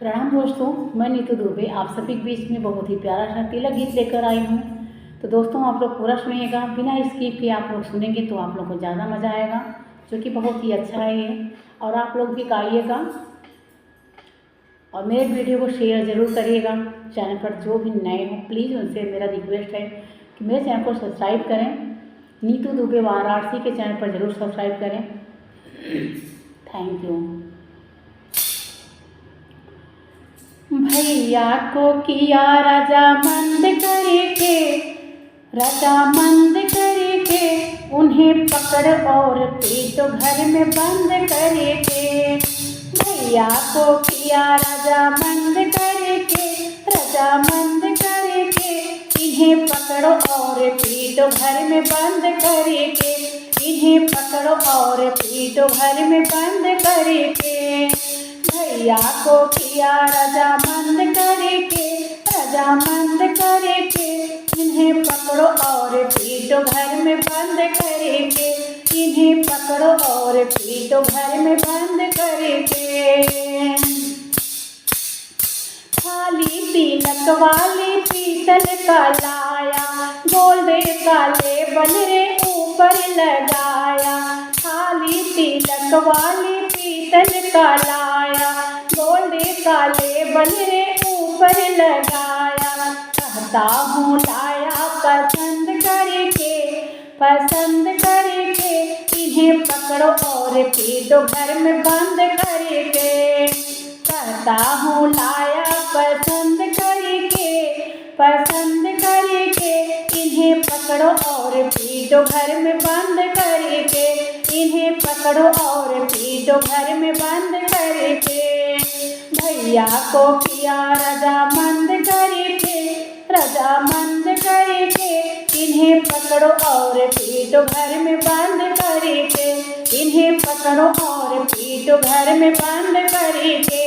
प्रणाम दोस्तों, मैं नीतू दुबे आप सभी के बीच में बहुत ही प्यारा सा तिलक गीत लेकर आई हूँ। तो दोस्तों आप लोग पूरा सुनिएगा, बिना स्किप के आप लोग सुनेंगे तो आप लोग को ज़्यादा मज़ा आएगा, जो कि बहुत ही अच्छा है ये। और आप लोग भी गाइएगा और मेरे वीडियो को शेयर ज़रूर करिएगा। चैनल पर जो भी नए हो प्लीज़ उनसे मेरा रिक्वेस्ट है कि मेरे चैनल को सब्सक्राइब करें। नीतू दुबे वाराणसी के चैनल पर ज़रूर सब्सक्राइब करें। Thank you. भैया को किया रजामंद करके उन्हें पकड़ और पीटो घर में बंद करके। भैया को किया रजामंद करके इन्हें पकड़ो और पीटो घर में बंद करके। इन्हें पकड़ो और पीटो घर में बंद करके। भैया को किया रजामंद करके इन्हें पकड़ो और पीटो घर में बंद करके। इन्हें पकड़ो और पीटो घर में बंद करके। थाली तिलक वाली पीतल का लाया, गोल्ड का लेबल रे ऊपर लगाया। थाली तिलक वाली पीतल का लाया, गोल्ड का लेबल रे ऊपर लगाया। कहता हूँ लाया पसंद करके इन्हें पकड़ो और पीटो घर में बंद करके। कहता हूँ लाया पसंद करके इन्हें पकड़ो और पीटो घर में बंद करके। इन्हें पकड़ो और पीटो घर में बंद करके। भैया को किया रजामंद करके इन्हें पकड़ो और पीटो घर में बंद करके। इन्हें पकड़ो और पीटो घर में बंद करके।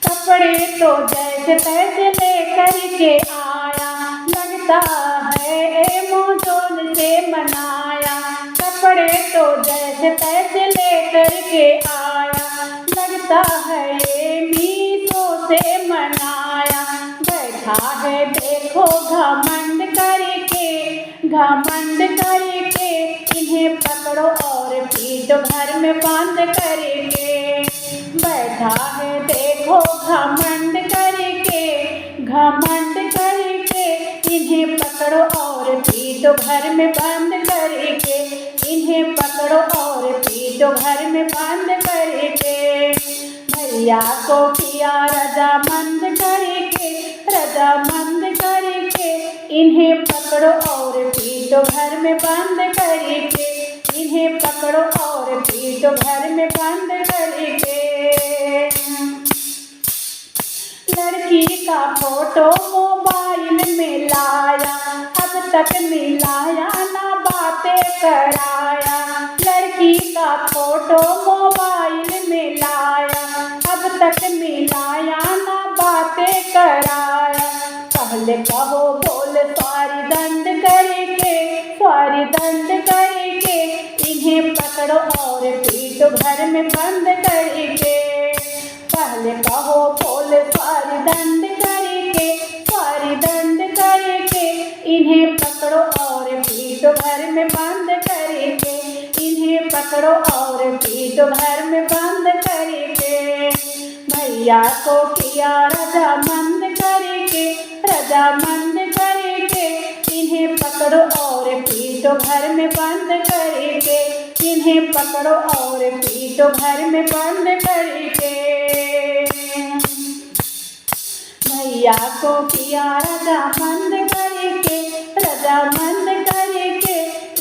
कपड़े तो जैसे तैसे लेकर के आया, लगता है मोजोन से मनाया। कपड़े तो जैसे तैसे लेकर के आया, लगता है मीठो से मनाया। बैठा है देखो घमंड करके इन्हें पकड़ो और पीटो घर में बंद करके। बैठा है देखो घमंड करके इन्हें पकड़ो और पीटो घर में बंद करके। इन्हें पकड़ो और पीटो घर में बंद करके। भैया को किया रजामंद करके इन्हें पकड़ो और पीटो घर में बंद करके। इन्हें पकड़ो और पीटो घर में बंद करके। लड़की का फोटो मोबाइल में लाया, अब तक मिलाया ना बातें कराया। लड़की का फोटो मोबाइल में लाया, अब तक मिलाया ना बातें कराया। पहले कहो बोल सॉरी दंड करके इन्हें पकड़ो और पीटो घर में बंद करके। पहले कहो बोल सॉरी दंड करके इन्हें पकड़ो और पीटो घर में बंद करके। इन्हें पकड़ो और पीटो घर में बंद करके। भैया को किया रजामंद करके इन्हें पकड़ो और पीटो घर में बंद करके। इन्हें पकड़ो और पीटो घर में बंद करके। भैया को किया रजामंद करके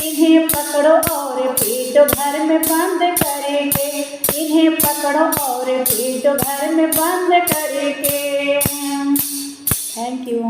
इन्हें पकड़ो और पीटो घर में बंद करके। इन्हें पकड़ो और पीटो घर में बंद करके। Thank you.